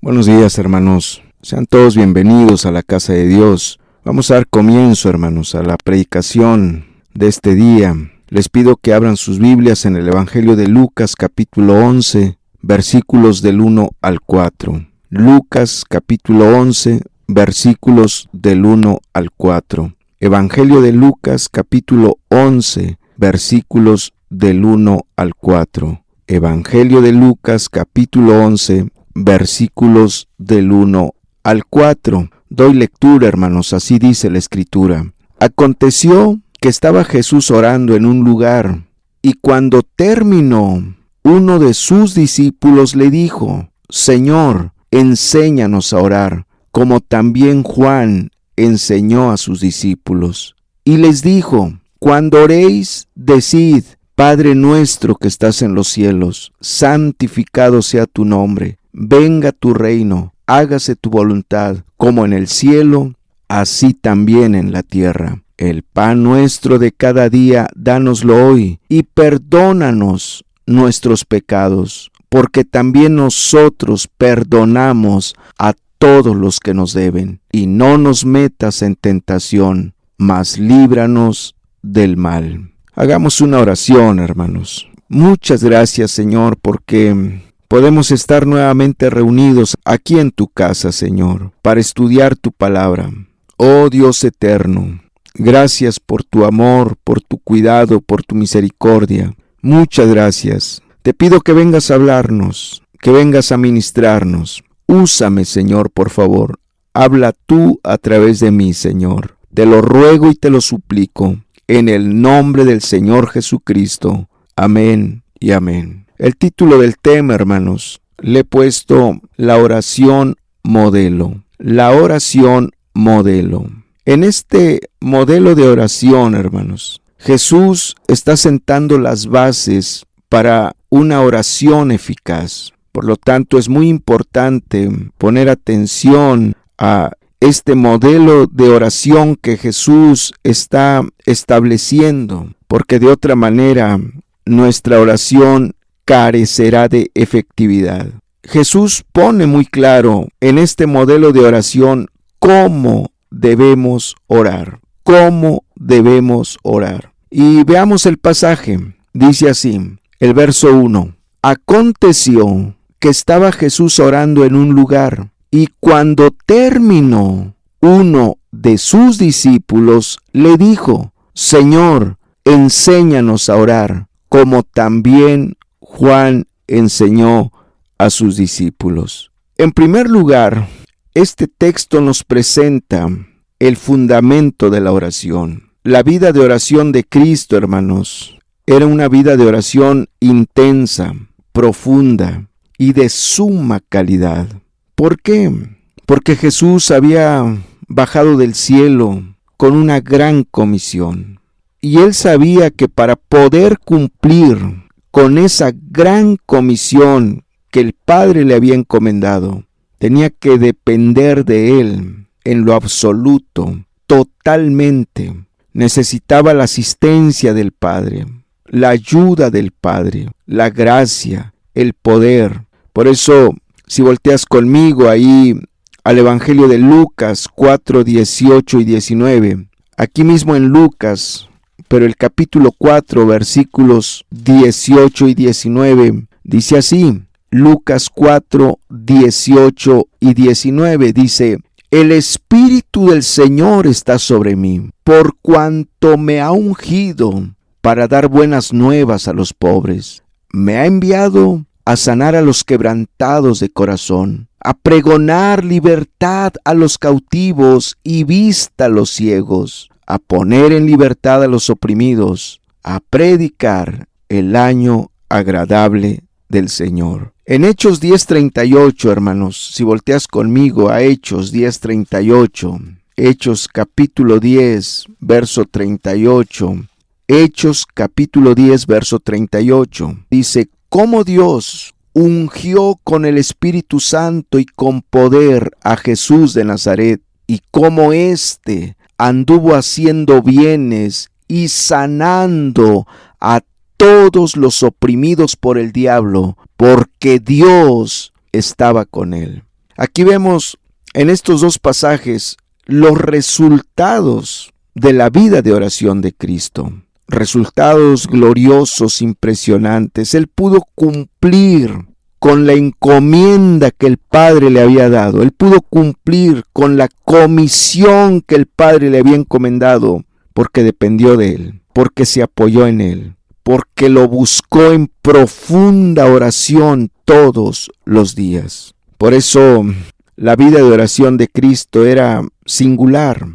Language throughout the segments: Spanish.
Buenos días, hermanos. Sean todos bienvenidos a la casa de Dios. Vamos a dar comienzo, hermanos, a la predicación de este día. Les pido que abran sus Biblias en el Evangelio de Lucas, capítulo 11, versículos del 1 al 4. Lucas, capítulo 11, versículos del 1 al 4. Evangelio de Lucas, capítulo 11, versículos del 1 al 4. Evangelio de Lucas, capítulo 11, versículos del 1 al 4. Doy lectura, hermanos, así dice la Escritura. Aconteció que estaba Jesús orando en un lugar, y cuando terminó, uno de sus discípulos le dijo: Señor, enséñanos a orar, como también Juan enseñó a sus discípulos. Y les dijo: Cuando oréis, decid: Padre nuestro que estás en los cielos, santificado sea tu nombre. Venga tu reino, hágase tu voluntad, como en el cielo, así también en la tierra. El pan nuestro de cada día, dánoslo hoy, y perdónanos nuestros pecados, porque también nosotros perdonamos a todos los que nos deben. Y no nos metas en tentación, mas líbranos del mal. Hagamos una oración, hermanos. Muchas gracias, Señor, porque podemos estar nuevamente reunidos aquí en tu casa, Señor, para estudiar tu palabra. Oh Dios eterno, gracias por tu amor, por tu cuidado, por tu misericordia. Muchas gracias. Te pido que vengas a hablarnos, que vengas a ministrarnos. Úsame, Señor, por favor. Habla tú a través de mí, Señor. Te lo ruego y te lo suplico, en el nombre del Señor Jesucristo. Amén y amén. El título del tema, hermanos, le he puesto la oración modelo. La oración modelo. En este modelo de oración, hermanos, Jesús está sentando las bases para una oración eficaz. Por lo tanto, es muy importante poner atención a este modelo de oración que Jesús está estableciendo, porque de otra manera nuestra oración carecerá de efectividad. Jesús pone muy claro en este modelo de oración cómo debemos orar. Cómo debemos orar. Y veamos el pasaje. Dice así, el verso 1. Aconteció que estaba Jesús orando en un lugar, y cuando terminó, uno de sus discípulos le dijo: Señor, enséñanos a orar, como también Juan enseñó a sus discípulos. En primer lugar, este texto nos presenta el fundamento de la oración. La vida de oración de Cristo, hermanos, era una vida de oración intensa, profunda y de suma calidad. ¿Por qué? Porque Jesús había bajado del cielo con una gran comisión. Y él sabía que para poder cumplir con esa gran comisión que el Padre le había encomendado, tenía que depender de él en lo absoluto, totalmente. Necesitaba la asistencia del Padre, la ayuda del Padre, la gracia, el poder. Por eso, si volteas conmigo ahí al Evangelio de Lucas 4, 18 y 19, aquí mismo en Lucas, pero el capítulo 4, versículos 18 y 19, dice así, Lucas 4, 18 y 19, dice: El Espíritu del Señor está sobre mí, por cuanto me ha ungido para dar buenas nuevas a los pobres. Me ha enviado a sanar a los quebrantados de corazón, a pregonar libertad a los cautivos y vista a los ciegos, a poner en libertad a los oprimidos, a predicar el año agradable del Señor. En Hechos 10:38, hermanos, si volteas conmigo a Hechos 10:38, Hechos capítulo 10, verso 38, Hechos capítulo 10, verso 38, dice: Cómo Dios ungió con el Espíritu Santo y con poder a Jesús de Nazaret, y cómo éste anduvo haciendo bienes y sanando a todos los oprimidos por el diablo, porque Dios estaba con él. Aquí vemos en estos dos pasajes los resultados de la vida de oración de Cristo. Resultados gloriosos, impresionantes. Él pudo cumplir con la encomienda que el Padre le había dado. Él pudo cumplir con la comisión que el Padre le había encomendado, porque dependió de Él, porque se apoyó en Él, porque lo buscó en profunda oración todos los días. Por eso la vida de oración de Cristo era singular,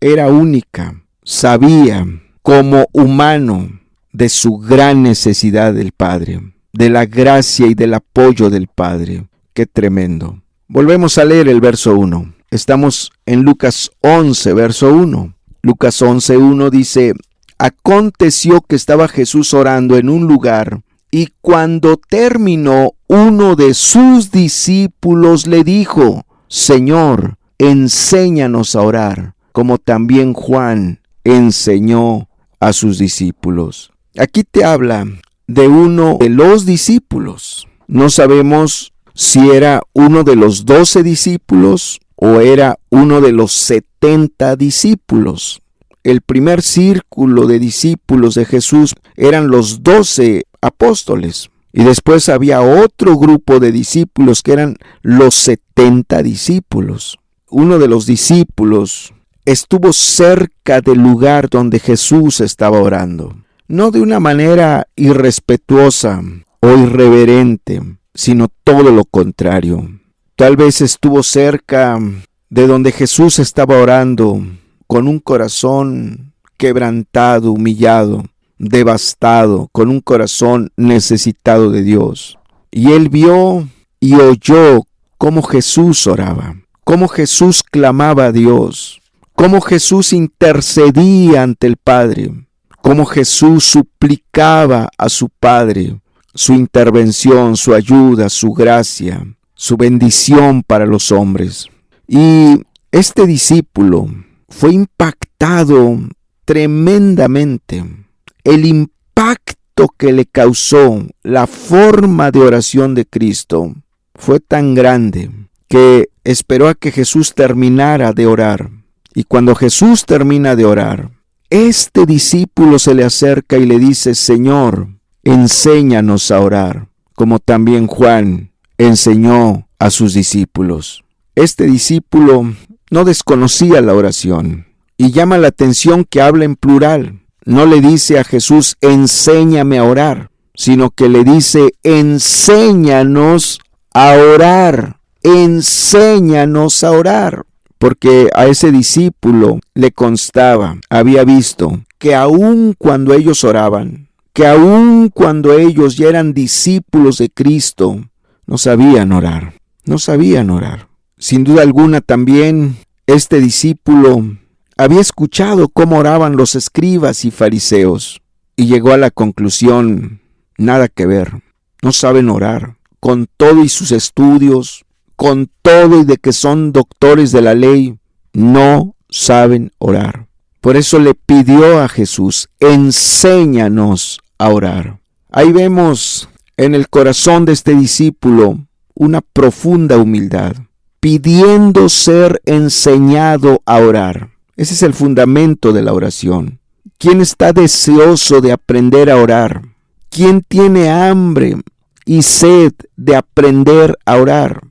era única. Sabía como humano de su gran necesidad del Padre, de la gracia y del apoyo del Padre. ¡Qué tremendo! Volvemos a leer el verso 1. Estamos en Lucas 11, verso 1. Lucas 11:1 dice: Aconteció que estaba Jesús orando en un lugar, y cuando terminó, uno de sus discípulos le dijo: Señor, enséñanos a orar, como también Juan enseñó a sus discípulos. Aquí te habla de uno de los discípulos. No sabemos si era uno de los 12 discípulos o era uno de los 70 discípulos. El primer círculo de discípulos de Jesús eran los 12 apóstoles. Y después había otro grupo de discípulos que eran los 70 discípulos. Uno de los discípulos estuvo cerca del lugar donde Jesús estaba orando. No de una manera irrespetuosa o irreverente, sino todo lo contrario. Tal vez estuvo cerca de donde Jesús estaba orando, con un corazón quebrantado, humillado, devastado, con un corazón necesitado de Dios. Y él vio y oyó cómo Jesús oraba, cómo Jesús clamaba a Dios, cómo Jesús intercedía ante el Padre, cómo Jesús suplicaba a su Padre su intervención, su ayuda, su gracia, su bendición para los hombres. Y este discípulo fue impactado tremendamente. El impacto que le causó la forma de oración de Cristo fue tan grande que esperó a que Jesús terminara de orar. Y cuando Jesús termina de orar, este discípulo se le acerca y le dice: Señor, enséñanos a orar, como también Juan enseñó a sus discípulos. Este discípulo no desconocía la oración, y llama la atención que habla en plural. No le dice a Jesús: enséñame a orar, sino que le dice: enséñanos a orar, enséñanos a orar. Porque a ese discípulo le constaba, había visto, que aun cuando ellos oraban, que aun cuando ellos ya eran discípulos de Cristo, no sabían orar, no sabían orar. Sin duda alguna también este discípulo había escuchado cómo oraban los escribas y fariseos y llegó a la conclusión: nada que ver, no saben orar. Con todo y sus estudios, con todo y de que son doctores de la ley, no saben orar. Por eso le pidió a Jesús: enséñanos a orar. Ahí vemos en el corazón de este discípulo una profunda humildad, pidiendo ser enseñado a orar. Ese es el fundamento de la oración. ¿Quién está deseoso de aprender a orar? ¿Quién tiene hambre y sed de aprender a orar?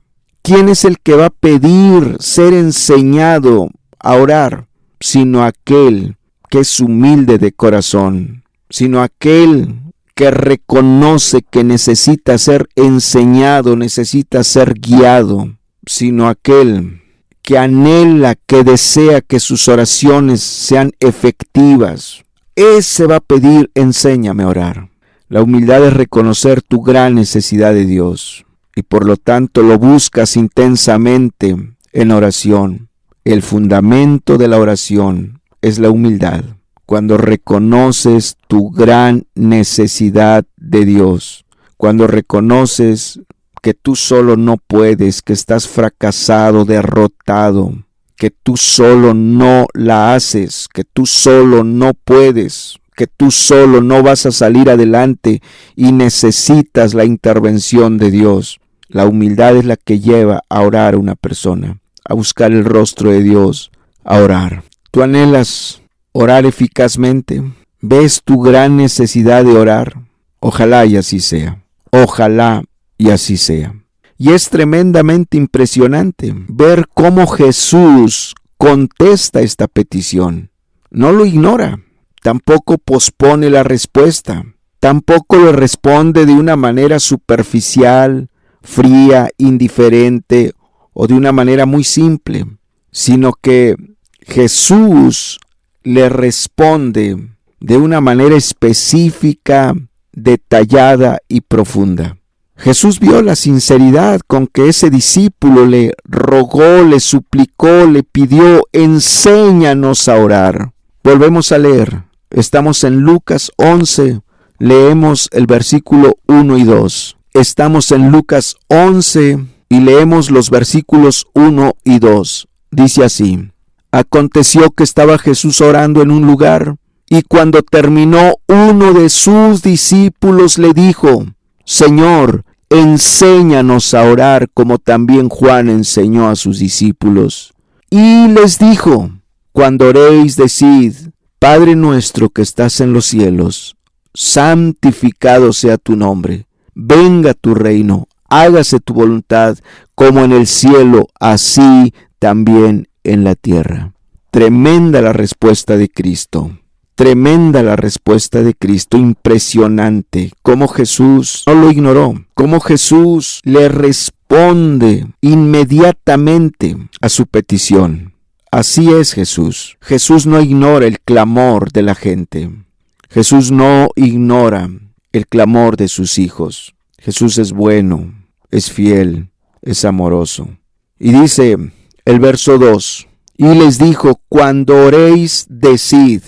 ¿Quién es el que va a pedir ser enseñado a orar? Sino aquel que es humilde de corazón, sino aquel que reconoce que necesita ser enseñado, necesita ser guiado, sino aquel que anhela, que desea que sus oraciones sean efectivas. Ese va a pedir: enséñame a orar. La humildad es reconocer tu gran necesidad de Dios y por lo tanto lo buscas intensamente en oración. El fundamento de la oración es la humildad. Cuando reconoces tu gran necesidad de Dios, cuando reconoces que tú solo no puedes, que estás fracasado, derrotado, que tú solo no la haces, que tú solo no puedes, que tú solo no vas a salir adelante y necesitas la intervención de Dios. La humildad es la que lleva a orar a una persona, a buscar el rostro de Dios, a orar. ¿Tú anhelas orar eficazmente? ¿Ves tu gran necesidad de orar? Ojalá y así sea. Ojalá y así sea. Y es tremendamente impresionante ver cómo Jesús contesta esta petición. No lo ignora, tampoco pospone la respuesta, tampoco le responde de una manera superficial, fría, indiferente o de una manera muy simple, sino que Jesús le responde de una manera específica, detallada y profunda. Jesús vio la sinceridad con que ese discípulo le rogó, le suplicó, le pidió: enséñanos a orar. Volvemos a leer. Estamos en Lucas 11. Leemos el versículo 1 y 2. Estamos en Lucas 11 y leemos los versículos 1 y 2. Dice así: Aconteció que estaba Jesús orando en un lugar, y cuando terminó, uno de sus discípulos le dijo: Señor, enséñanos a orar como también Juan enseñó a sus discípulos. Y les dijo: Cuando oréis, decid: Padre nuestro que estás en los cielos, santificado sea tu nombre. Venga tu reino, hágase tu voluntad, como en el cielo, así también en la tierra. Tremenda la respuesta de Cristo. Tremenda la respuesta de Cristo, impresionante, cómo Jesús no lo ignoró, cómo Jesús le responde inmediatamente a su petición. Así es Jesús. Jesús no ignora el clamor de la gente. Jesús no ignora el clamor de sus hijos. Jesús es bueno, es fiel, es amoroso. Y dice el verso 2, y les dijo: Cuando oréis, decid.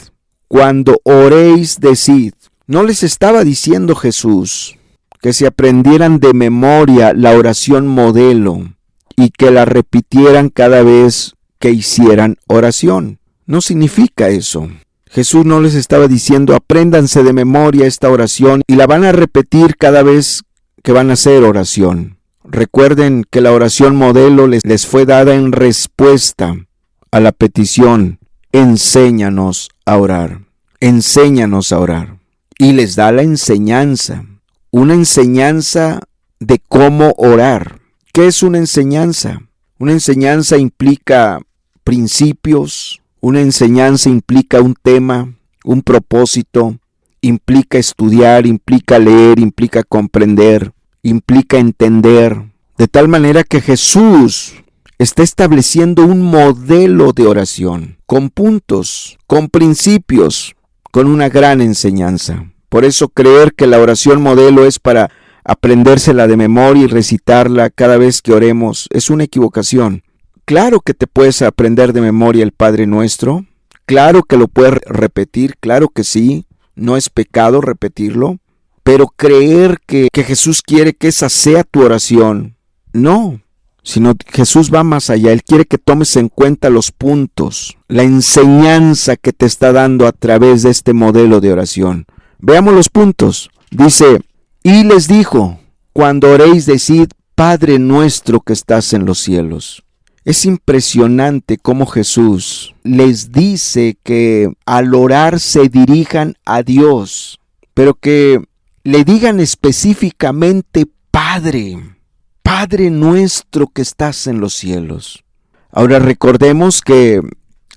Cuando oréis, decid. No les estaba diciendo Jesús que se aprendieran de memoria la oración modelo y que la repitieran cada vez que hicieran oración. No significa eso. Jesús no les estaba diciendo: apréndanse de memoria esta oración y la van a repetir cada vez que van a hacer oración. Recuerden que la oración modelo les fue dada en respuesta a la petición: enséñanos a orar. Enséñanos a orar. Y les da la enseñanza. Una enseñanza de cómo orar. ¿Qué es una enseñanza? Una enseñanza implica principios. Una enseñanza implica un tema, un propósito. Implica estudiar, implica leer, implica comprender, implica entender. De tal manera que Jesús está estableciendo un modelo de oración, con puntos, con principios, con una gran enseñanza. Por eso creer que la oración modelo es para aprendérsela de memoria y recitarla cada vez que oremos es una equivocación. Claro que te puedes aprender de memoria el Padre Nuestro, claro que lo puedes repetir, claro que sí, no es pecado repetirlo, pero creer que Jesús quiere que esa sea tu oración, no. Sino Jesús va más allá. Él quiere que tomes en cuenta los puntos, la enseñanza que te está dando a través de este modelo de oración. Veamos los puntos. Dice: y les dijo: cuando oréis, decid: Padre nuestro que estás en los cielos. Es impresionante cómo Jesús les dice que al orar se dirijan a Dios, pero que le digan específicamente Padre. Padre nuestro que estás en los cielos. Ahora recordemos que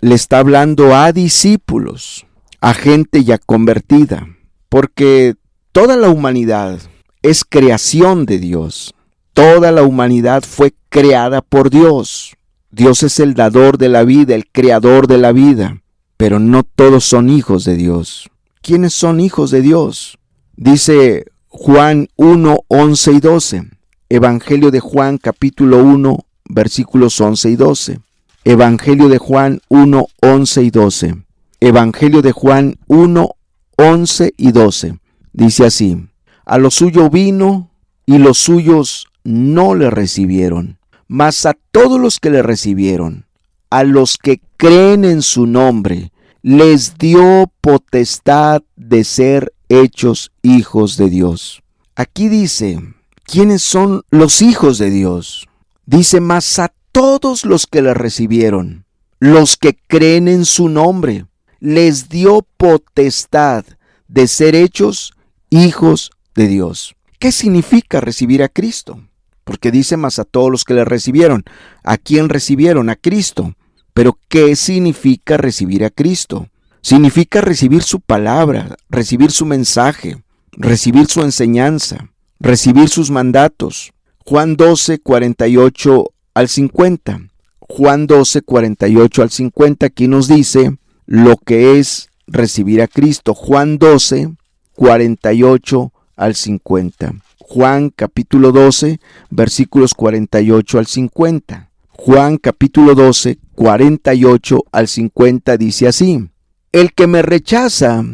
le está hablando a discípulos, a gente ya convertida, porque toda la humanidad es creación de Dios. Toda la humanidad fue creada por Dios. Dios es el dador de la vida, el creador de la vida, pero no todos son hijos de Dios. ¿Quiénes son hijos de Dios? Dice Juan 1, 11 y 12. Evangelio de Juan capítulo 1 versículos 11 y 12. Evangelio de Juan 1, 11 y 12. Evangelio de Juan 1, 11 y 12. Dice así: a lo suyo vino y los suyos no le recibieron, mas a todos los que le recibieron, a los que creen en su nombre, les dio potestad de ser hechos hijos de Dios. Aquí dice ¿Quiénes son los hijos de Dios? Dice, mas a todos los que le recibieron, los que creen en su nombre, les dio potestad de ser hechos hijos de Dios. ¿Qué significa recibir a Cristo? Porque dice, mas a todos los que le recibieron. ¿A quién recibieron? A Cristo. Pero ¿qué significa recibir a Cristo? Significa recibir su palabra, recibir su mensaje, recibir su enseñanza, recibir sus mandatos. Juan 12, 48 al 50. Juan 12, 48 al 50 aquí nos dice lo que es recibir a Cristo. Juan 12, 48 al 50. Juan capítulo 12, versículos 48 al 50. Juan capítulo 12, 48 al 50 dice así: el que me rechaza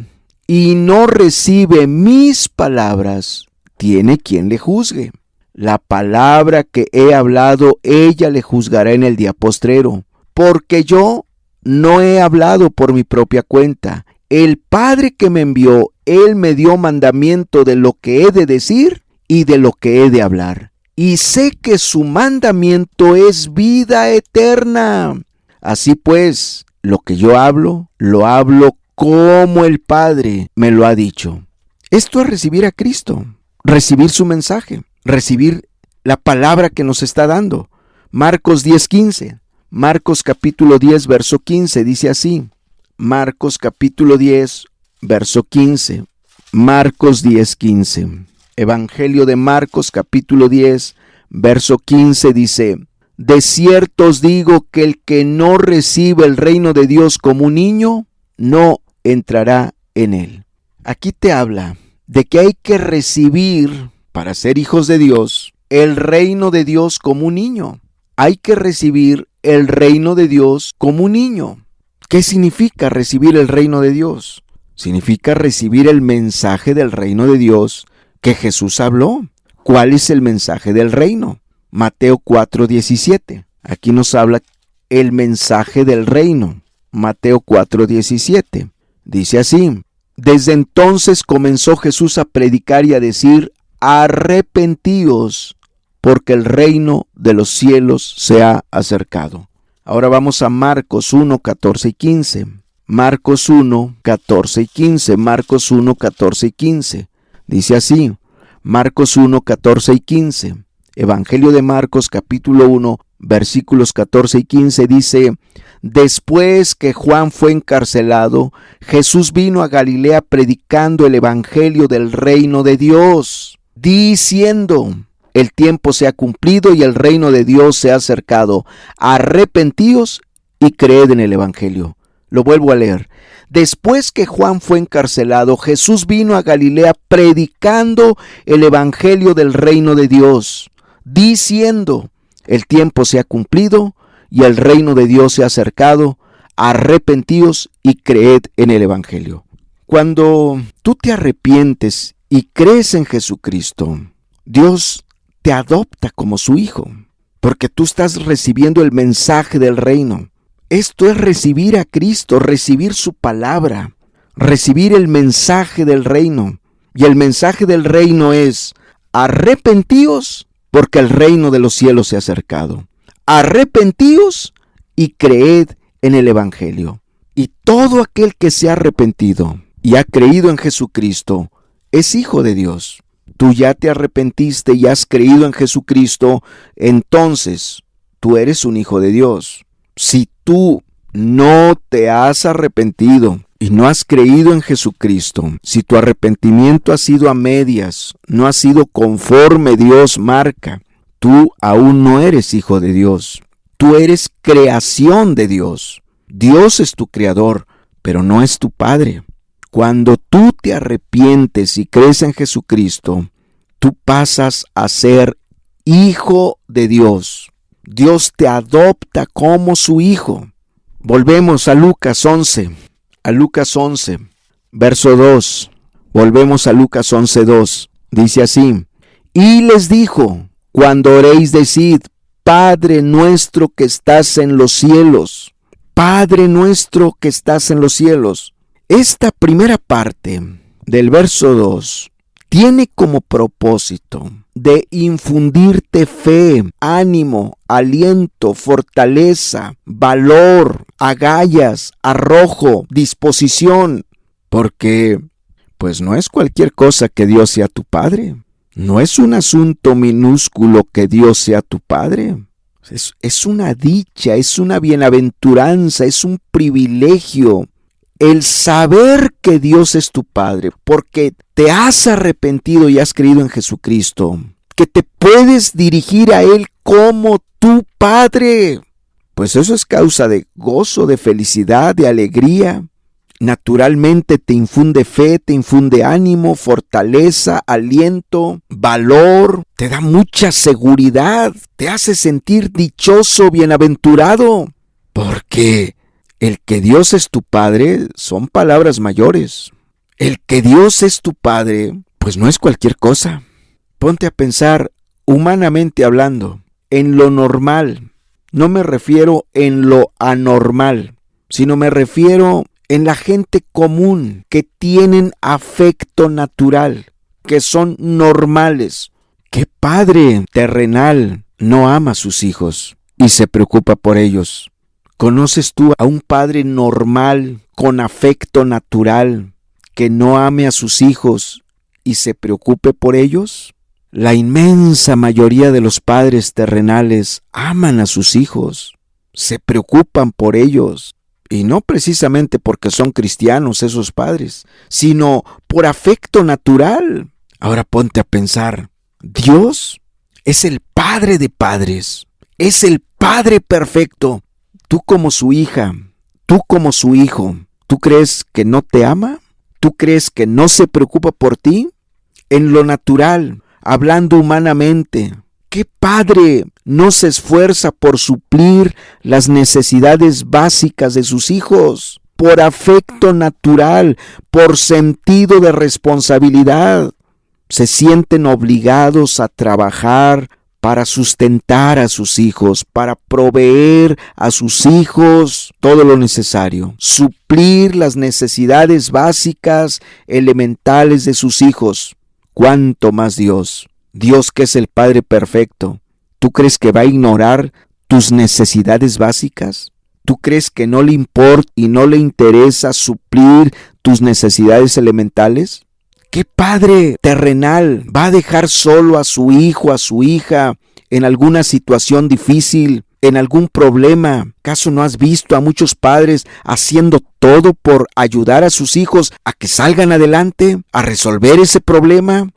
y no recibe mis palabras, tiene quien le juzgue. La palabra que he hablado, ella le juzgará en el día postrero, porque yo no he hablado por mi propia cuenta. El Padre que me envió, Él me dio mandamiento de lo que he de decir y de lo que he de hablar. Y sé que su mandamiento es vida eterna. Así pues, lo que yo hablo, lo hablo como el Padre me lo ha dicho. Esto es recibir a Cristo, recibir su mensaje, recibir la palabra que nos está dando. Marcos 10:15. Marcos capítulo 10, verso 15, dice así. Marcos capítulo 10, verso 15. Marcos 10:15. Evangelio de Marcos capítulo 10, verso 15 dice: de cierto os digo que el que no recibe el reino de Dios como un niño, no entrará en él. Aquí te habla de que hay que recibir, para ser hijos de Dios, el reino de Dios como un niño. Hay que recibir el reino de Dios como un niño. ¿Qué significa recibir el reino de Dios? Significa recibir el mensaje del reino de Dios que Jesús habló. ¿Cuál es el mensaje del reino? Mateo 4:17. Aquí nos habla el mensaje del reino. Mateo 4:17. Dice así: desde entonces comenzó Jesús a predicar y a decir: arrepentíos, porque el reino de los cielos se ha acercado. Ahora vamos a Marcos 1, 14 y 15. Marcos 1, 14 y 15. Marcos 1, 14 y 15. Dice así: Marcos 1, 14 y 15. Evangelio de Marcos capítulo 1, versículos 14 y 15 dice: después que Juan fue encarcelado, Jesús vino a Galilea predicando el evangelio del reino de Dios, diciendo: el tiempo se ha cumplido y el reino de Dios se ha acercado. Arrepentíos y creed en el evangelio. Lo vuelvo a leer. Después que Juan fue encarcelado, Jesús vino a Galilea predicando el evangelio del reino de Dios, diciendo: el tiempo se ha cumplido y el reino de Dios se ha acercado. Arrepentíos y creed en el evangelio. Cuando tú te arrepientes y crees en Jesucristo, Dios te adopta como su hijo, porque tú estás recibiendo el mensaje del reino. Esto es recibir a Cristo, recibir su palabra, recibir el mensaje del reino. Y el mensaje del reino es: arrepentíos, porque el reino de los cielos se ha acercado. Arrepentíos y creed en el evangelio. Y todo aquel que se ha arrepentido y ha creído en Jesucristo es hijo de Dios. Tú ya te arrepentiste y has creído en Jesucristo, entonces tú eres un hijo de Dios. Si tú no te has arrepentido y no has creído en Jesucristo, si tu arrepentimiento ha sido a medias, no ha sido conforme Dios marca, tú aún no eres hijo de Dios. Tú eres creación de Dios. Dios es tu creador, pero no es tu padre. Cuando tú te arrepientes y crees en Jesucristo, tú pasas a ser hijo de Dios. Dios te adopta como su hijo. Volvemos a Lucas 11. A Lucas 11, verso 2. Volvemos a Lucas 11:2. Dice así: y les dijo: cuando oréis, decid: Padre nuestro que estás en los cielos. Padre nuestro que estás en los cielos. Esta primera parte del verso 2 tiene como propósito de infundirte fe, ánimo, aliento, fortaleza, valor, agallas, arrojo, disposición, porque pues no es cualquier cosa que Dios sea tu Padre. No es un asunto minúsculo que Dios sea tu Padre. Es una dicha, es una bienaventuranza, es un privilegio el saber que Dios es tu Padre, porque te has arrepentido y has creído en Jesucristo, que te puedes dirigir a Él como tu Padre. Pues eso es causa de gozo, de felicidad, de alegría. Naturalmente te infunde fe, te infunde ánimo, fortaleza, aliento, valor, te da mucha seguridad, te hace sentir dichoso, bienaventurado, porque el que Dios es tu Padre son palabras mayores. El que Dios es tu Padre, pues no es cualquier cosa. Ponte a pensar, humanamente hablando, en lo normal. No me refiero en lo anormal, sino me refiero en la gente común, que tienen afecto natural, que son normales. ¿Qué padre terrenal no ama a sus hijos y se preocupa por ellos? ¿Conoces tú a un padre normal, con afecto natural, que no ame a sus hijos y se preocupe por ellos? La inmensa mayoría de los padres terrenales aman a sus hijos, se preocupan por ellos. Y no precisamente porque son cristianos esos padres, sino por afecto natural. Ahora ponte a pensar, Dios es el Padre de padres, es el Padre perfecto. Tú como su hija, tú como su hijo, ¿tú crees que no te ama? ¿Tú crees que no se preocupa por ti? En lo natural, hablando humanamente, ¿qué padre no se esfuerza por suplir las necesidades básicas de sus hijos? Por afecto natural, por sentido de responsabilidad. Se sienten obligados a trabajar para sustentar a sus hijos, para proveer a sus hijos todo lo necesario, suplir las necesidades básicas, elementales de sus hijos. ¿Cuánto más Dios? Dios, que es el Padre perfecto, ¿tú crees que va a ignorar tus necesidades básicas? ¿Tú crees que no le importa y no le interesa suplir tus necesidades elementales? ¿Qué padre terrenal va a dejar solo a su hijo, a su hija, en alguna situación difícil, en algún problema? ¿Acaso no has visto a muchos padres haciendo todo por ayudar a sus hijos a que salgan adelante, a resolver ese problema?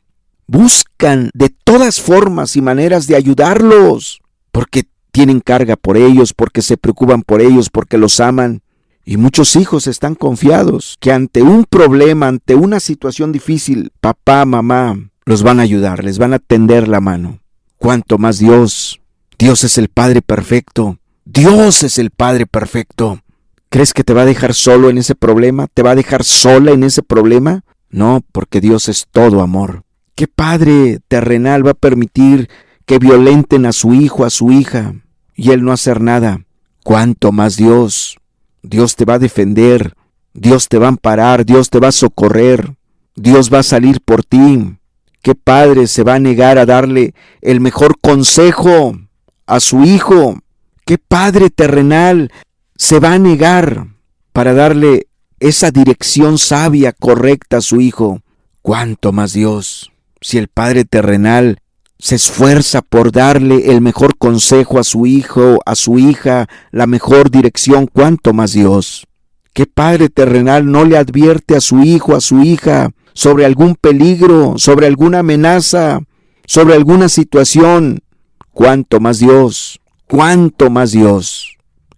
Buscan de todas formas y maneras de ayudarlos, porque tienen carga por ellos, porque se preocupan por ellos, porque los aman. Y muchos hijos están confiados que ante un problema, ante una situación difícil, papá, mamá, los van a ayudar, les van a tender la mano. ¿Cuánto más Dios? Dios es el Padre perfecto. Dios es el Padre perfecto. ¿Crees que te va a dejar solo en ese problema? ¿Te va a dejar sola en ese problema? No, porque Dios es todo amor. ¿Qué padre terrenal va a permitir que violenten a su hijo, a su hija, y él no hacer nada? ¿Cuánto más Dios? Dios te va a defender, Dios te va a amparar, Dios te va a socorrer, Dios va a salir por ti. ¿Qué padre se va a negar a darle el mejor consejo a su hijo? ¿Qué padre terrenal se va a negar para darle esa dirección sabia, correcta a su hijo? ¿Cuánto más Dios? Si el Padre terrenal se esfuerza por darle el mejor consejo a su hijo, a su hija, la mejor dirección, ¿cuánto más Dios? ¿Qué padre terrenal no le advierte a su hijo, a su hija, sobre algún peligro, sobre alguna amenaza, sobre alguna situación? ¿Cuánto más Dios? ¿Cuánto más Dios?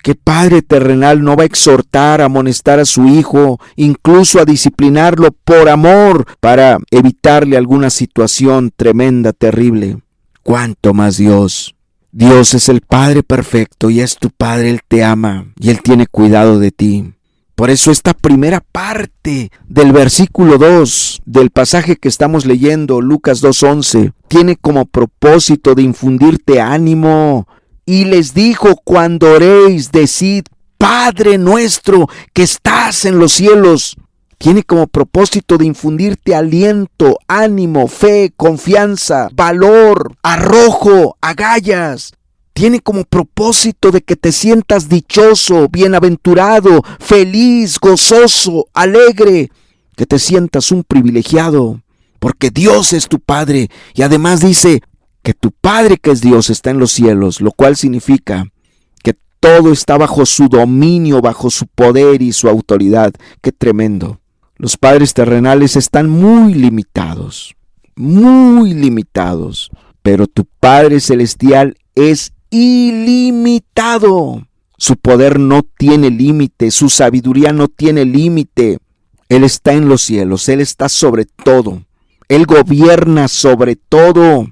¿Qué padre terrenal no va a exhortar, a amonestar a su hijo, incluso a disciplinarlo por amor, para evitarle alguna situación tremenda, terrible? ¿Cuánto más Dios? Dios es el Padre perfecto y es tu Padre, Él te ama y Él tiene cuidado de ti. Por eso esta primera parte del versículo 2 del pasaje que estamos leyendo, Lucas 2:11, tiene como propósito de infundirte ánimo. Y les dijo: cuando oréis, decid: Padre nuestro que estás en los cielos. Tiene como propósito de infundirte aliento, ánimo, fe, confianza, valor, arrojo, agallas. Tiene como propósito de que te sientas dichoso, bienaventurado, feliz, gozoso, alegre, que te sientas un privilegiado, porque Dios es tu Padre. Y además dice que tu Padre, que es Dios, está en los cielos, lo cual significa que todo está bajo su dominio, bajo su poder y su autoridad. ¡Qué tremendo! Los padres terrenales están muy limitados, pero tu Padre celestial es ilimitado. Su poder no tiene límite, su sabiduría no tiene límite. Él está en los cielos, Él está sobre todo. Él gobierna sobre todo,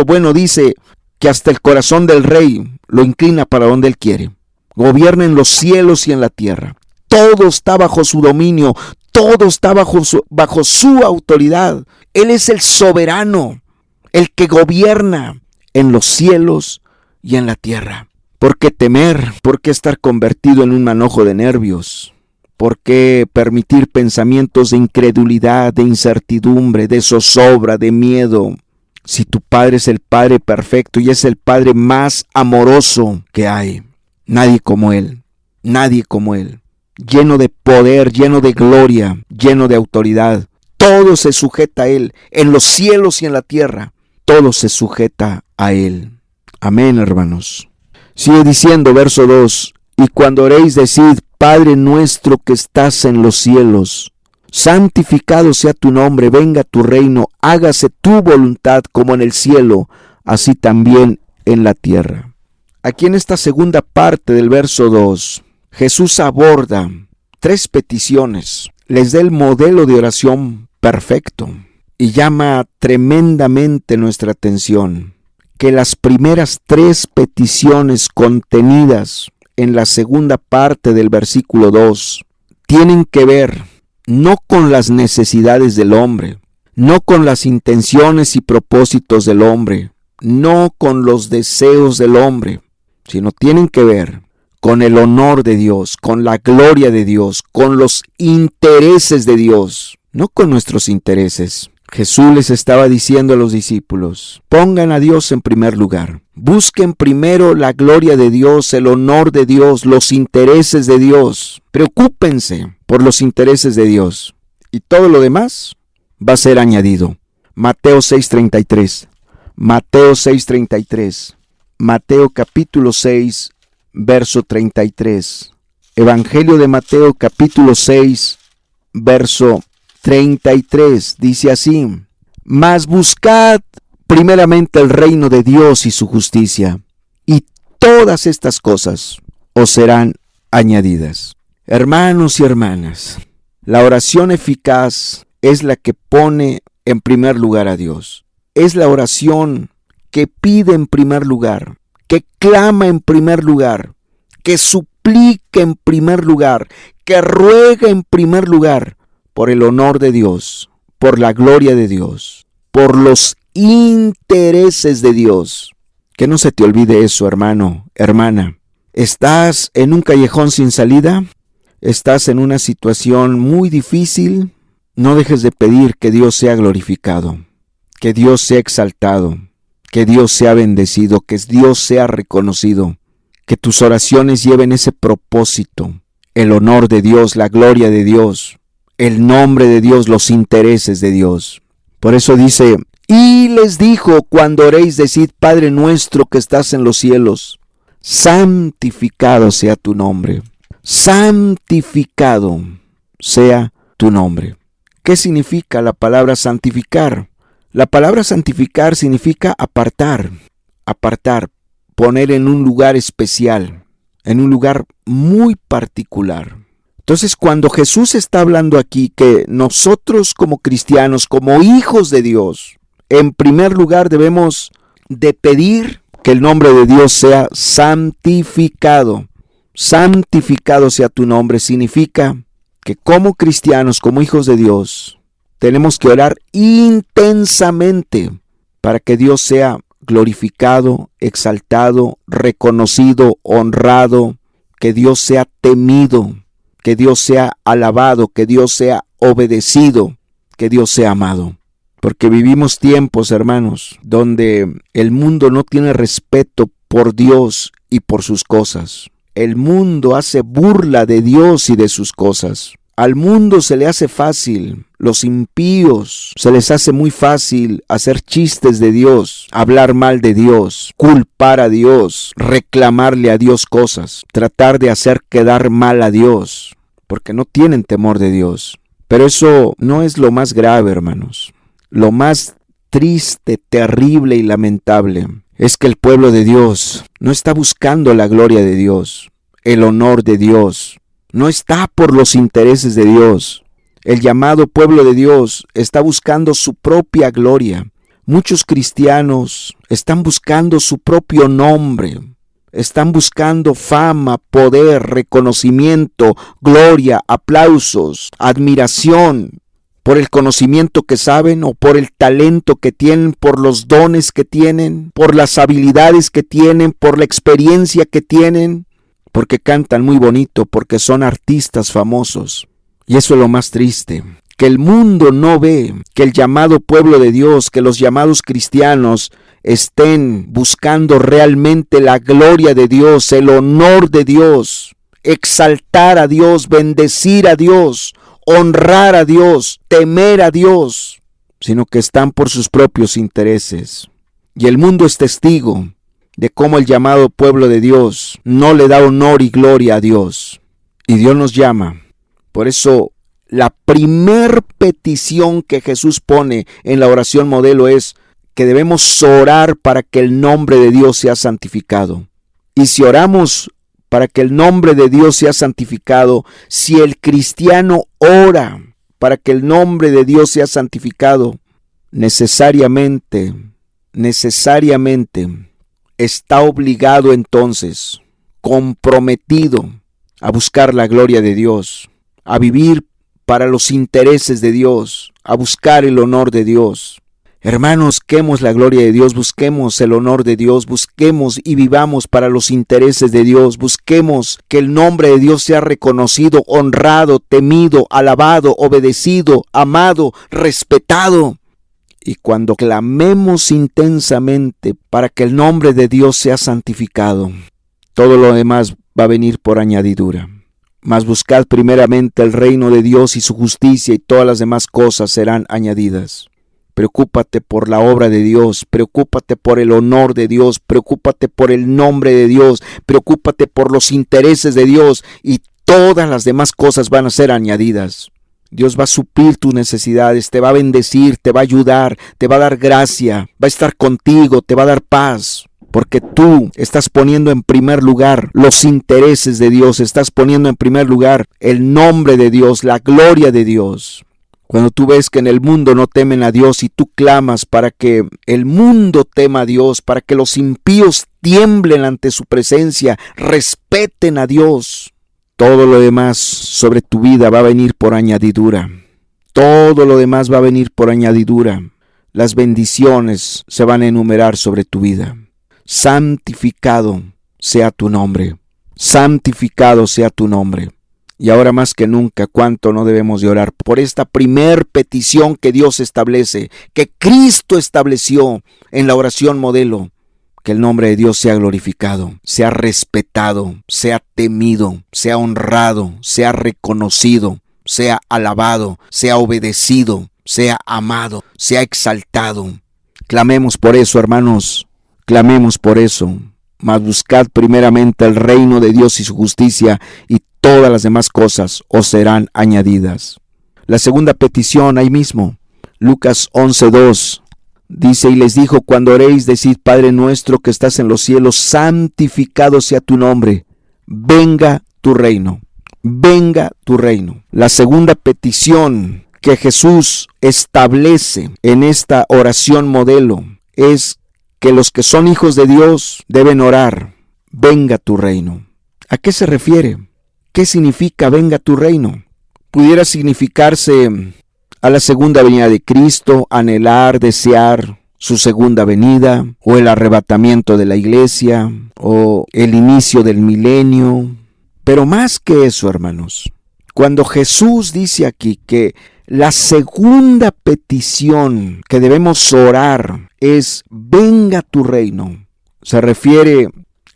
Bueno, dice que hasta el corazón del rey lo inclina para donde Él quiere. Gobierna en los cielos y en la tierra. Todo está bajo su dominio, todo está bajo su autoridad. Él es el soberano, el que gobierna en los cielos y en la tierra. ¿Por qué temer? ¿Por qué estar convertido en un manojo de nervios? ¿Por qué permitir pensamientos de incredulidad, de incertidumbre, de zozobra, de miedo? Si tu Padre es el Padre perfecto y es el Padre más amoroso que hay. Nadie como Él. Lleno de poder, lleno de gloria, lleno de autoridad. Todo se sujeta a Él, en los cielos y en la tierra. Todo se sujeta a Él. Amén, hermanos. Sigue diciendo, verso 2. Y cuando oréis, decid, Padre nuestro que estás en los cielos, santificado sea tu nombre, venga tu reino, hágase tu voluntad como en el cielo, así también en la tierra. Aquí en esta segunda parte del verso 2, Jesús aborda 3 peticiones, les da el modelo de oración perfecto y llama tremendamente nuestra atención que las primeras 3 peticiones contenidas en la segunda parte del versículo 2 tienen que ver no con las necesidades del hombre, no con las intenciones y propósitos del hombre, no con los deseos del hombre, sino tienen que ver con el honor de Dios, con la gloria de Dios, con los intereses de Dios, no con nuestros intereses. Jesús les estaba diciendo a los discípulos, pongan a Dios en primer lugar, busquen primero la gloria de Dios, el honor de Dios, los intereses de Dios, preocúpense por los intereses de Dios y todo lo demás va a ser añadido. Mateo 6:33, Mateo capítulo 6, verso 33. Evangelio de Mateo capítulo 6, verso 33. Dice así: mas buscad primeramente el reino de Dios y su justicia, y todas estas cosas os serán añadidas. Hermanos y hermanas, la oración eficaz es la que pone en primer lugar a Dios. Es la oración que pide en primer lugar, que clama en primer lugar, que suplica en primer lugar, que ruega en primer lugar por el honor de Dios, por la gloria de Dios, por los intereses de Dios. Que no se te olvide eso, hermano, hermana. ¿Estás en un callejón sin salida? ¿Estás en una situación muy difícil? No dejes de pedir que Dios sea glorificado, que Dios sea exaltado, que Dios sea bendecido, que Dios sea reconocido, que tus oraciones lleven ese propósito, el honor de Dios, la gloria de Dios, el nombre de Dios, los intereses de Dios. Por eso dice, y les dijo, cuando oréis, decid, Padre nuestro que estás en los cielos, santificado sea tu nombre, santificado sea tu nombre. ¿Qué significa la palabra santificar? La palabra santificar significa apartar, poner en un lugar especial, en un lugar muy particular. Entonces, cuando Jesús está hablando aquí que nosotros como cristianos, como hijos de Dios, en primer lugar debemos de pedir que el nombre de Dios sea santificado. Santificado sea tu nombre significa que como cristianos, como hijos de Dios, tenemos que orar intensamente para que Dios sea glorificado, exaltado, reconocido, honrado, que Dios sea temido, que Dios sea alabado, que Dios sea obedecido, que Dios sea amado. Porque vivimos tiempos, hermanos, donde el mundo no tiene respeto por Dios y por sus cosas. El mundo hace burla de Dios y de sus cosas. Al mundo se le hace fácil, los impíos, se les hace muy fácil hacer chistes de Dios, hablar mal de Dios, culpar a Dios, reclamarle a Dios cosas, tratar de hacer quedar mal a Dios, porque no tienen temor de Dios. Pero eso no es lo más grave, hermanos. Lo más triste, terrible y lamentable es que el pueblo de Dios no está buscando la gloria de Dios, el honor de Dios. No está por los intereses de Dios. El llamado pueblo de Dios está buscando su propia gloria. Muchos cristianos están buscando su propio nombre. Están buscando fama, poder, reconocimiento, gloria, aplausos, admiración, por el conocimiento que saben o por el talento que tienen, por los dones que tienen, por las habilidades que tienen, por la experiencia que tienen, porque cantan muy bonito, porque son artistas famosos. Y eso es lo más triste, que el mundo no ve que el llamado pueblo de Dios, que los llamados cristianos estén buscando realmente la gloria de Dios, el honor de Dios, exaltar a Dios, bendecir a Dios, honrar a Dios, temer a Dios, sino que están por sus propios intereses. Y el mundo es testigo de cómo el llamado pueblo de Dios no le da honor y gloria a Dios. Y Dios nos llama. Por eso, la primer petición que Jesús pone en la oración modelo es que debemos orar para que el nombre de Dios sea santificado. Y si oramos para que el nombre de Dios sea santificado, si el cristiano ora para que el nombre de Dios sea santificado, necesariamente está obligado entonces, comprometido a buscar la gloria de Dios, a vivir para los intereses de Dios, a buscar el honor de Dios. Hermanos, busquemos la gloria de Dios, busquemos el honor de Dios, busquemos y vivamos para los intereses de Dios, busquemos que el nombre de Dios sea reconocido, honrado, temido, alabado, obedecido, amado, respetado. Y cuando clamemos intensamente para que el nombre de Dios sea santificado, todo lo demás va a venir por añadidura. Mas buscad primeramente el reino de Dios y su justicia, y todas las demás cosas serán añadidas. Preocúpate por la obra de Dios, preocúpate por el honor de Dios, preocúpate por el nombre de Dios, preocúpate por los intereses de Dios, y todas las demás cosas van a ser añadidas. Dios va a suplir tus necesidades, te va a bendecir, te va a ayudar, te va a dar gracia, va a estar contigo, te va a dar paz. Porque tú estás poniendo en primer lugar los intereses de Dios, estás poniendo en primer lugar el nombre de Dios, la gloria de Dios. Cuando tú ves que en el mundo no temen a Dios y tú clamas para que el mundo tema a Dios, para que los impíos tiemblen ante su presencia, respeten a Dios, todo lo demás sobre tu vida va a venir por añadidura. Todo lo demás va a venir por añadidura. Las bendiciones se van a enumerar sobre tu vida. Santificado sea tu nombre. Santificado sea tu nombre. Y ahora más que nunca, cuánto no debemos de orar por esta primer petición que Dios establece, que Cristo estableció en la oración modelo. Que el nombre de Dios sea glorificado, sea respetado, sea temido, sea honrado, sea reconocido, sea alabado, sea obedecido, sea amado, sea exaltado. Clamemos por eso, hermanos, clamemos por eso. Mas buscad primeramente el reino de Dios y su justicia, y todas las demás cosas os serán añadidas. La segunda petición ahí mismo, Lucas 11:2, dice: y les dijo: cuando oréis, decid: Padre nuestro que estás en los cielos, santificado sea tu nombre, venga tu reino, venga tu reino. La segunda petición que Jesús establece en esta oración modelo es que los que son hijos de Dios deben orar: venga tu reino. ¿A qué se refiere? ¿Qué significa venga tu reino? Pudiera significarse a la segunda venida de Cristo, anhelar, desear su segunda venida, o el arrebatamiento de la iglesia, o el inicio del milenio. Pero más que eso, hermanos, Cuando Jesús dice aquí que la segunda petición que debemos orar es: venga tu reino, se refiere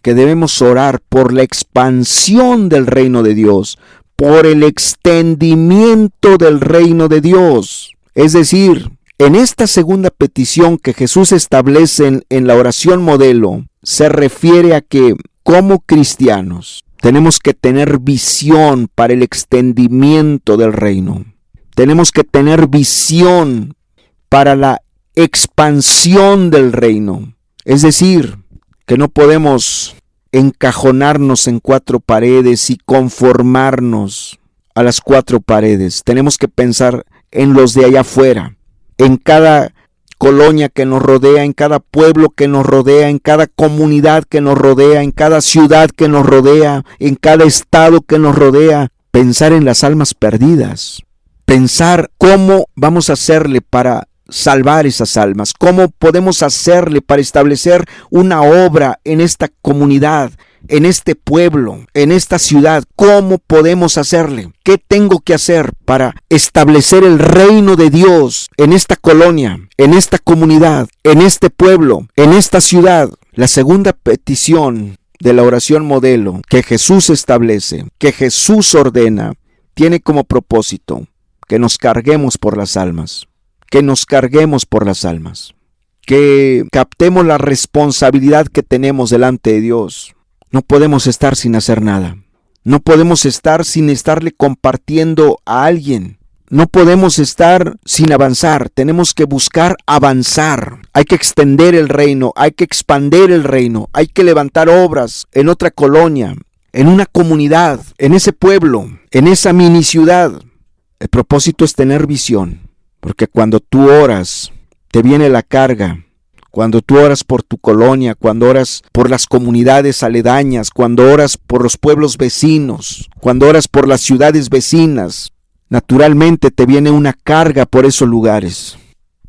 que debemos orar por la expansión del reino de Dios, por el extendimiento del reino de Dios. Es decir, en esta segunda petición que Jesús establece en la oración modelo, se refiere a que como cristianos tenemos que tener visión para el extendimiento del reino. Tenemos que tener visión para la expansión del reino. Es decir, que no podemos encajonarnos en 4 paredes y conformarnos a las 4 paredes. Tenemos que pensar en los de allá afuera, en cada colonia que nos rodea, en cada pueblo que nos rodea, en cada comunidad que nos rodea, en cada ciudad que nos rodea, en cada estado que nos rodea. Pensar en las almas perdidas, pensar cómo vamos a hacerle para salvar esas almas, cómo podemos hacerle para establecer una obra en esta comunidad, en este pueblo, en esta ciudad. ¿Cómo podemos hacerle? ¿Qué tengo que hacer para establecer el reino de Dios en esta colonia, en esta comunidad, en este pueblo, en esta ciudad? La segunda petición de la oración modelo que Jesús establece, que Jesús ordena, tiene como propósito que nos carguemos por las almas, que nos carguemos por las almas, que captemos la responsabilidad que tenemos delante de Dios. No podemos estar sin hacer nada. No podemos estar sin estarle compartiendo a alguien. No podemos estar sin avanzar. Tenemos que buscar avanzar. Hay que extender el reino. Hay que expandir el reino. Hay que levantar obras en otra colonia, en una comunidad, en ese pueblo, en esa mini ciudad. El propósito es tener visión. Porque cuando tú oras, te viene la carga. Cuando tú oras por tu colonia, cuando oras por las comunidades aledañas, cuando oras por los pueblos vecinos, cuando oras por las ciudades vecinas, naturalmente te viene una carga por esos lugares.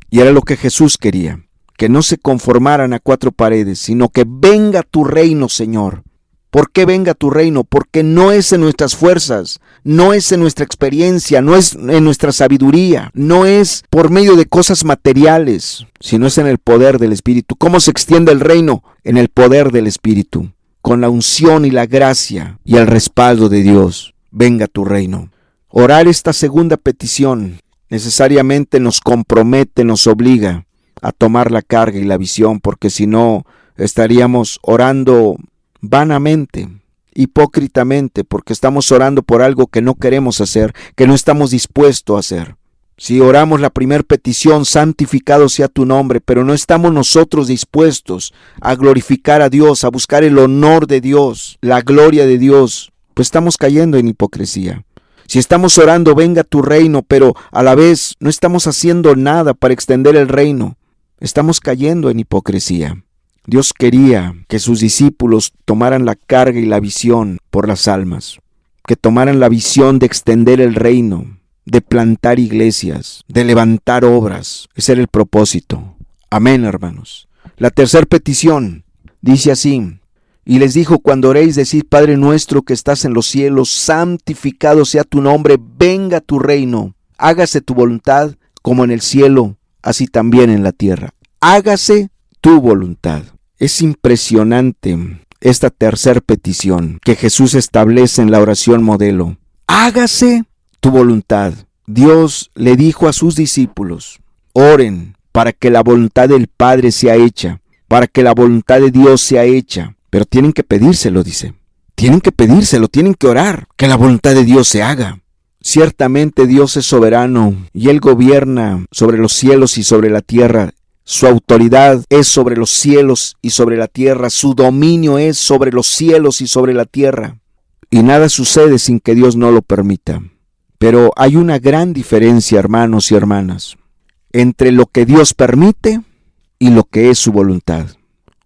Y era lo que Jesús quería, que no se conformaran a 4 paredes, sino que venga tu reino, Señor. ¿Por qué venga tu reino? Porque no es en nuestras fuerzas, no es en nuestra experiencia, no es en nuestra sabiduría, no es por medio de cosas materiales, sino es en el poder del Espíritu. ¿Cómo se extiende el reino? En el poder del Espíritu, con la unción y la gracia y el respaldo de Dios. Venga tu reino. Orar esta segunda petición necesariamente nos compromete, nos obliga a tomar la carga y la visión, porque si no estaríamos orando vanamente, hipócritamente, porque estamos orando por algo que no queremos hacer, que no estamos dispuestos a hacer. Si oramos la primera petición, santificado sea tu nombre, pero no estamos nosotros dispuestos a glorificar a Dios, a buscar el honor de Dios, la gloria de Dios, pues estamos cayendo en hipocresía. Si estamos orando, venga tu reino, pero a la vez no estamos haciendo nada para extender el reino, estamos cayendo en hipocresía. Dios quería que sus discípulos tomaran la carga y la visión por las almas, que tomaran la visión de extender el reino, de plantar iglesias, de levantar obras. Ese era el propósito. Amén, hermanos. La tercera petición dice así: y les dijo: cuando oréis, decid: Padre nuestro que estás en los cielos, santificado sea tu nombre, venga tu reino, hágase tu voluntad como en el cielo, así también en la tierra. Hágase tu voluntad. Es impresionante esta tercera petición que Jesús establece en la oración modelo. Hágase tu voluntad. Dios le dijo a sus discípulos: oren para que la voluntad del Padre sea hecha, para que la voluntad de Dios sea hecha. Pero tienen que pedírselo, dice. Tienen que pedírselo, tienen que orar, que la voluntad de Dios se haga. Ciertamente Dios es soberano y Él gobierna sobre los cielos y sobre la tierra. Su autoridad es sobre los cielos y sobre la tierra. Su dominio es sobre los cielos y sobre la tierra. Y nada sucede sin que Dios no lo permita. Pero hay una gran diferencia, hermanos y hermanas, entre lo que Dios permite y lo que es su voluntad.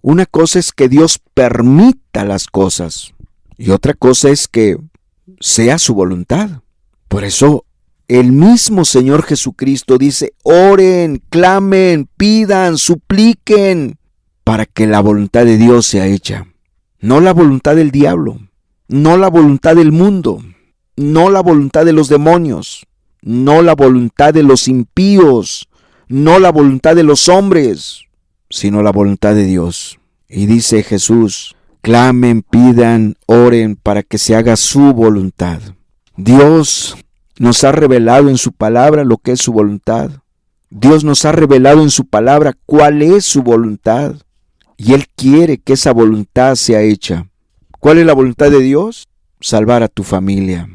Una cosa es que Dios permita las cosas y otra cosa es que sea su voluntad. Por eso el mismo Señor Jesucristo dice: oren, clamen, pidan, supliquen, para que la voluntad de Dios sea hecha. No la voluntad del diablo, no la voluntad del mundo, no la voluntad de los demonios, no la voluntad de los impíos, no la voluntad de los hombres, sino la voluntad de Dios. Y dice Jesús, clamen, pidan, oren para que se haga su voluntad. Dios nos ha revelado en su palabra lo que es su voluntad. Dios nos ha revelado en su palabra cuál es su voluntad. Y Él quiere que esa voluntad sea hecha. ¿Cuál es la voluntad de Dios? Salvar a tu familia,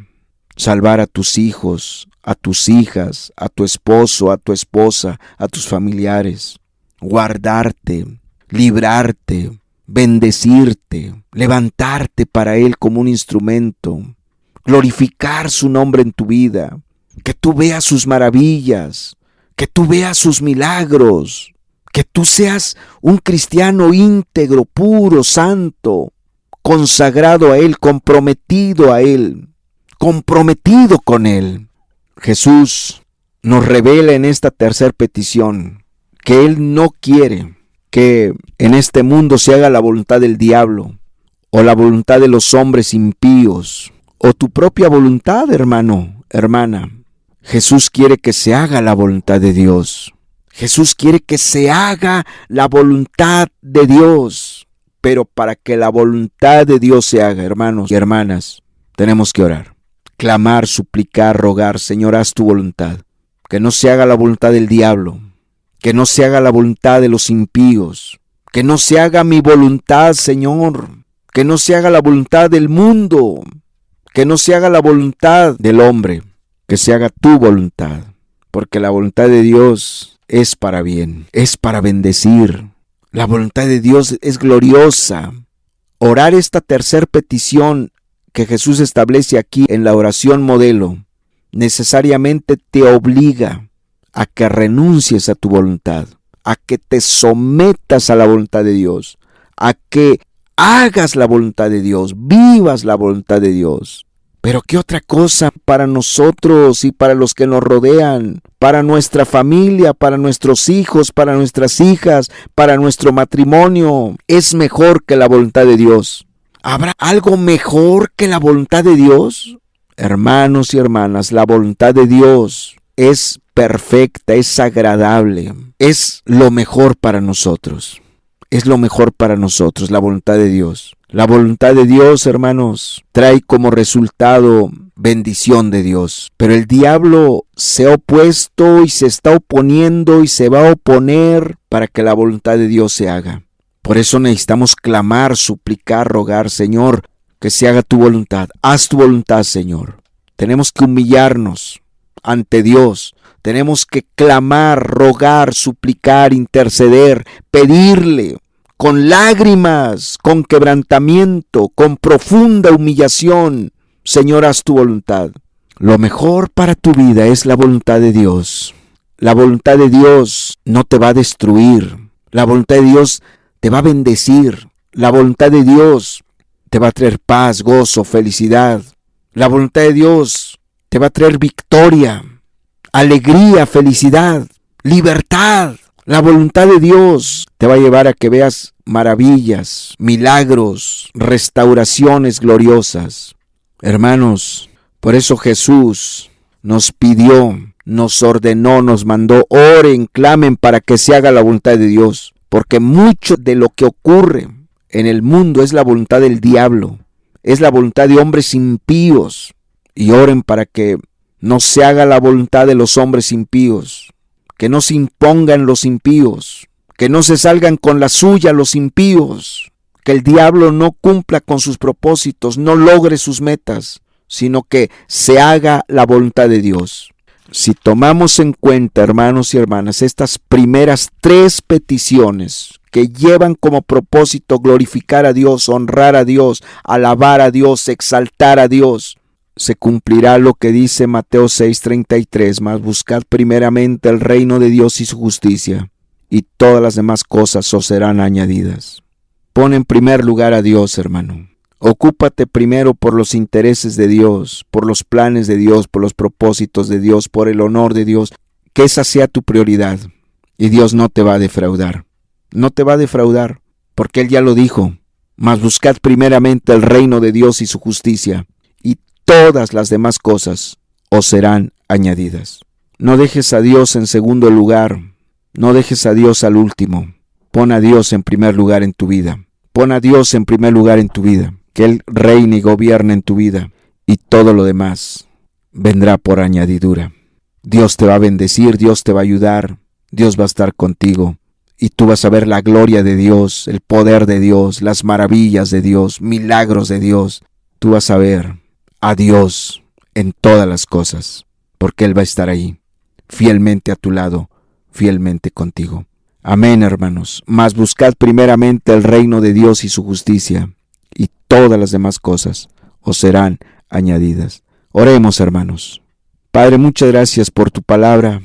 salvar a tus hijos, a tus hijas, a tu esposo, a tu esposa, a tus familiares, guardarte, librarte, bendecirte, levantarte para Él como un instrumento, glorificar su nombre en tu vida, que tú veas sus maravillas, que tú veas sus milagros, que tú seas un cristiano íntegro, puro, santo, consagrado a Él, comprometido a Él, comprometido con Él. Jesús nos revela en esta tercera petición que Él no quiere que en este mundo se haga la voluntad del diablo o la voluntad de los hombres impíos o tu propia voluntad, hermano, hermana. Jesús quiere que se haga la voluntad de Dios. Jesús quiere que se haga la voluntad de Dios. Pero para que la voluntad de Dios se haga, hermanos y hermanas, tenemos que orar, clamar, suplicar, rogar. Señor, haz tu voluntad. Que no se haga la voluntad del diablo, que no se haga la voluntad de los impíos, que no se haga mi voluntad, Señor, que no se haga la voluntad del mundo, que no se haga la voluntad del hombre, que se haga tu voluntad, porque la voluntad de Dios es para bien, es para bendecir. La voluntad de Dios es gloriosa. Orar esta tercera petición que Jesús establece aquí en la oración modelo, necesariamente te obliga a que renuncies a tu voluntad, a que te sometas a la voluntad de Dios, a que hagas la voluntad de Dios, vivas la voluntad de Dios. Pero ¿qué otra cosa para nosotros y para los que nos rodean, para nuestra familia, para nuestros hijos, para nuestras hijas, para nuestro matrimonio, es mejor que la voluntad de Dios? ¿Habrá algo mejor que la voluntad de Dios? Hermanos y hermanas, la voluntad de Dios es perfecta, es agradable, es lo mejor para nosotros. Es lo mejor para nosotros, la voluntad de Dios. La voluntad de Dios, hermanos, trae como resultado bendición de Dios. Pero el diablo se ha opuesto y se está oponiendo y se va a oponer para que la voluntad de Dios se haga. Por eso necesitamos clamar, suplicar, rogar, Señor, que se haga tu voluntad. Haz tu voluntad, Señor. Tenemos que humillarnos ante Dios. Tenemos que clamar, rogar, suplicar, interceder, pedirle con lágrimas, con quebrantamiento, con profunda humillación. Señor, haz tu voluntad. Lo mejor para tu vida es la voluntad de Dios. La voluntad de Dios no te va a destruir. La voluntad de Dios te va a bendecir. La voluntad de Dios te va a traer paz, gozo, felicidad. La voluntad de Dios te va a traer victoria, alegría, felicidad, libertad. La voluntad de Dios te va a llevar a que veas maravillas, milagros, restauraciones gloriosas. Hermanos, por eso Jesús nos pidió, nos ordenó, nos mandó, oren, clamen para que se haga la voluntad de Dios. Porque mucho de lo que ocurre en el mundo es la voluntad del diablo, es la voluntad de hombres impíos. Y oren para que no se haga la voluntad de los hombres impíos, que no se impongan los impíos, que no se salgan con la suya los impíos, que el diablo no cumpla con sus propósitos, no logre sus metas, sino que se haga la voluntad de Dios. Si tomamos en cuenta, hermanos y hermanas, estas primeras 3 peticiones que llevan como propósito glorificar a Dios, honrar a Dios, alabar a Dios, exaltar a Dios, se cumplirá lo que dice Mateo 6:33, mas buscad primeramente el reino de Dios y su justicia, y todas las demás cosas os serán añadidas. Pon en primer lugar a Dios, hermano. Ocúpate primero por los intereses de Dios, por los planes de Dios, por los propósitos de Dios, por el honor de Dios. Que esa sea tu prioridad. Y Dios no te va a defraudar. No te va a defraudar, porque Él ya lo dijo. Mas buscad primeramente el reino de Dios y su justicia, y todas las demás cosas os serán añadidas. No dejes a Dios en segundo lugar, no dejes a Dios al último. Pon a Dios en primer lugar en tu vida. Pon a Dios en primer lugar en tu vida, que Él reine y gobierne en tu vida, y todo lo demás vendrá por añadidura. Dios te va a bendecir, Dios te va a ayudar, Dios va a estar contigo, y tú vas a ver la gloria de Dios, el poder de Dios, las maravillas de Dios, milagros de Dios. Tú vas a ver a Dios en todas las cosas, porque Él va a estar ahí, fielmente a tu lado, fielmente contigo. Amén, hermanos. Mas buscad primeramente el reino de Dios y su justicia, y todas las demás cosas os serán añadidas. Oremos, hermanos. Padre, muchas gracias por tu palabra.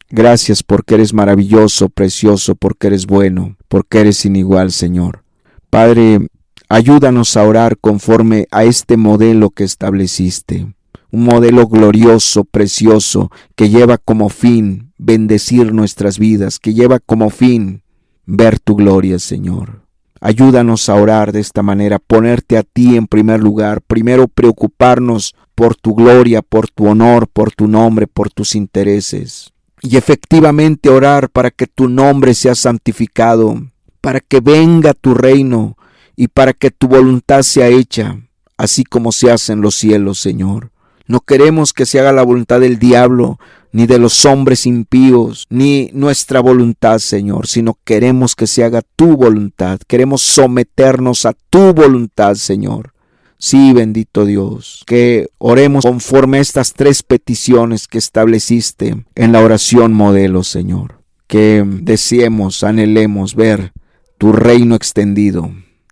Gracias porque eres maravilloso, precioso, porque eres bueno, porque eres sin igual, Señor. Padre, ayúdanos a orar conforme a este modelo que estableciste. Un modelo glorioso, precioso, que lleva como fin bendecir nuestras vidas, que lleva como fin ver tu gloria, Señor. Ayúdanos a orar de esta manera, ponerte a ti en primer lugar, primero preocuparnos por tu gloria, por tu honor, por tu nombre, por tus intereses. Y efectivamente orar para que tu nombre sea santificado, para que venga tu reino y para que tu voluntad sea hecha, así como se hace en los cielos, Señor. No queremos que se haga la voluntad del diablo, ni de los hombres impíos, ni nuestra voluntad, Señor, sino queremos que se haga tu voluntad. Queremos someternos a tu voluntad, Señor. Sí, bendito Dios, que oremos conforme a estas 3 peticiones que estableciste en la oración modelo, Señor. Que deseemos, anhelemos ver tu reino extendido.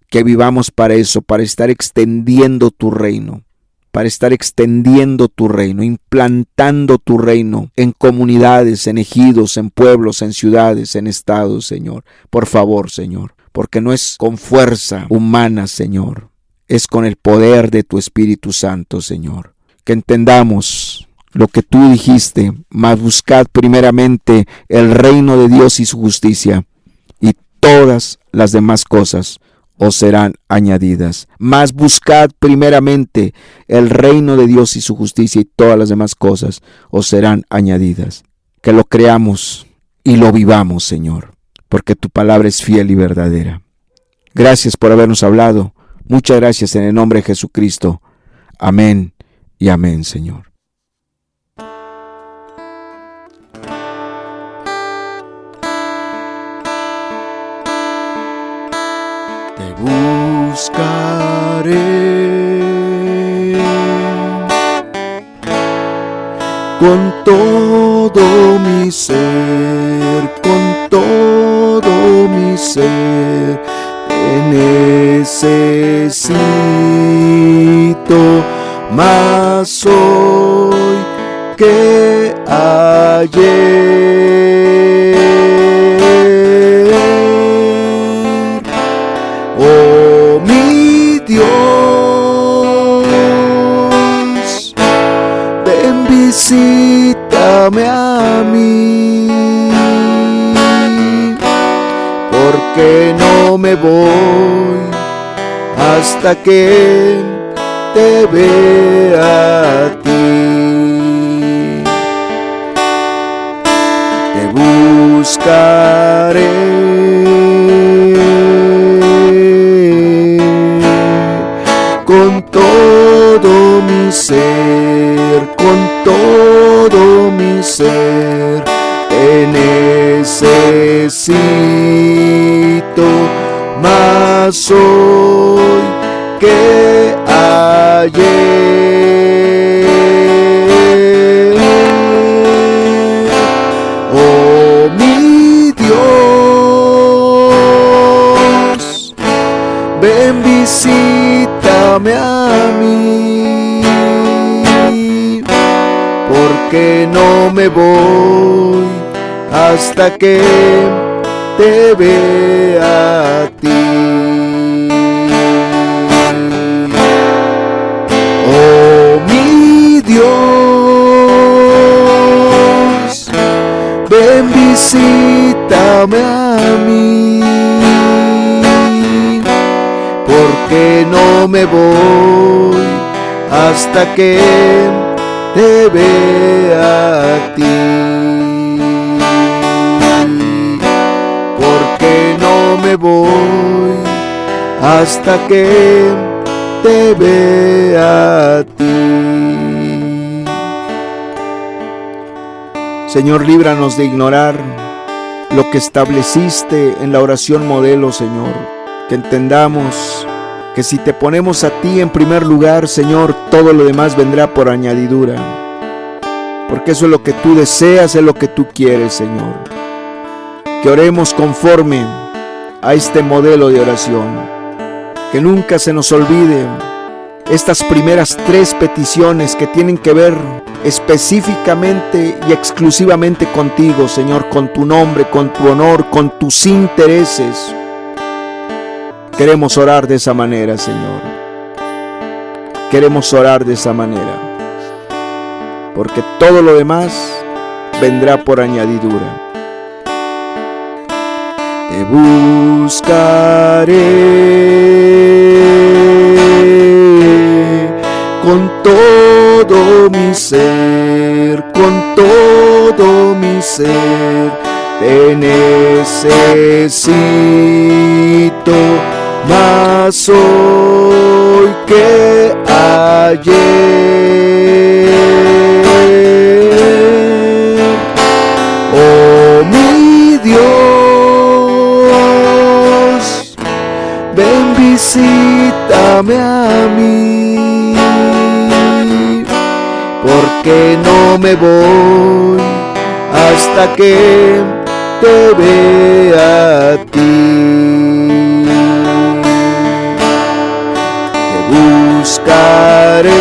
Que vivamos para eso, para estar extendiendo tu reino. Para estar extendiendo tu reino, implantando tu reino en comunidades, en ejidos, en pueblos, en ciudades, en estados, Señor. Por favor, Señor, porque no es con fuerza humana, Señor, es con el poder de tu Espíritu Santo, Señor. Que entendamos lo que tú dijiste, mas buscad primeramente el reino de Dios y su justicia, y todas las demás cosas os serán añadidas. Mas buscad primeramente el reino de Dios y su justicia, y todas las demás cosas os serán añadidas. Que lo creamos y lo vivamos, Señor, porque tu palabra es fiel y verdadera. Gracias por habernos hablado. Muchas gracias en el nombre de Jesucristo. Amén y amén, Señor. Te buscaré con todo mi ser, con todo mi ser. Te necesito más hoy que ayer. Oh mi Dios, ven visítame a mí, porque no me voy hasta que te vea a ti. Te buscaré con todo mi ser, con todo mi ser. Te necesito más hoy que ayer. Oh mi Dios, ven visítame a mí, porque no me voy hasta que te vea a ti. Oh mi Dios, ven visítame a mí, porque no me voy hasta que te vea a ti. Porque no me voy hasta que te vea a ti. Señor, líbranos de ignorar lo que estableciste en la oración modelo, Señor. Que entendamos que si te ponemos a ti en primer lugar, Señor, todo lo demás vendrá por añadidura. Porque eso es lo que tú deseas, es lo que tú quieres, Señor. Que oremos conforme a este modelo de oración. Que nunca se nos olvide estas primeras 3 peticiones que tienen que ver específicamente y exclusivamente contigo, Señor, con tu nombre, con tu honor, con tus intereses. Queremos orar de esa manera, Señor. Queremos orar de esa manera, porque todo lo demás vendrá por añadidura. Te buscaré con todo mi ser, con todo mi ser. Te necesito más hoy que ayer. Oh mi Dios, ven, visítame a mí, porque no me voy hasta que te vea a ti. Te buscaré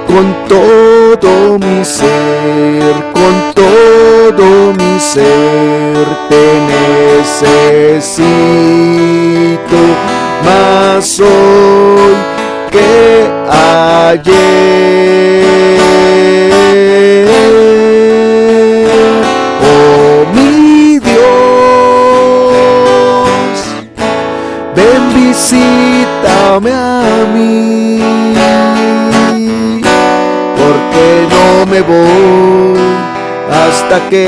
con todo mi ser, con todo mi ser. Te necesito más hoy que ayer. Oh mi Dios, ven, visítame a mí, porque no me voy hasta que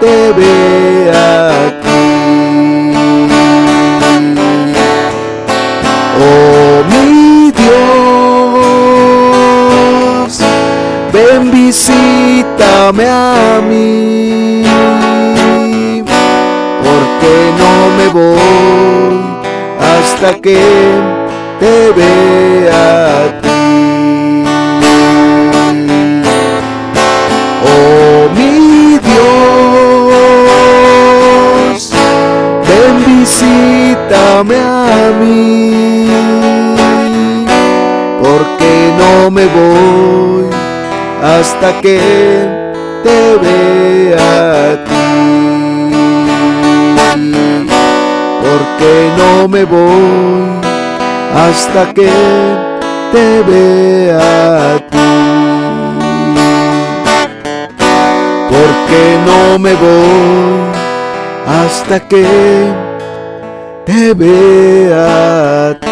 te vea a ti. Oh mi Dios, ven, visítame a mí, porque no me voy hasta que te vea a ti. Oh mi Dios, ven, visítame a mí, porque no me voy hasta que te vea a ti. Porque no me voy hasta que te vea a ti. Porque no me voy hasta que te vea a ti.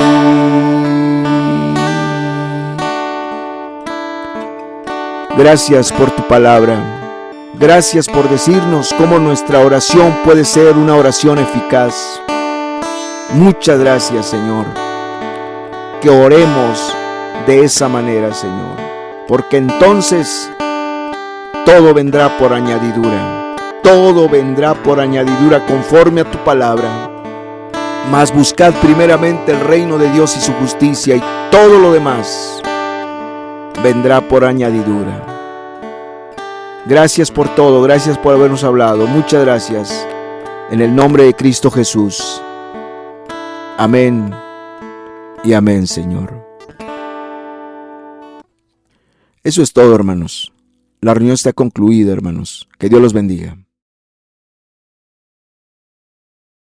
Gracias por tu palabra. Gracias por decirnos cómo nuestra oración puede ser una oración eficaz. Muchas gracias, Señor. Que oremos de esa manera, Señor, porque entonces todo vendrá por añadidura. Todo vendrá por añadidura conforme a tu palabra. Mas buscad primeramente el reino de Dios y su justicia, y todo lo demás vendrá por añadidura. Gracias por todo, gracias por habernos hablado. Muchas gracias. En el nombre de Cristo Jesús. Amén y amén, Señor. Eso es todo, hermanos. La reunión está concluida, hermanos. Que Dios los bendiga.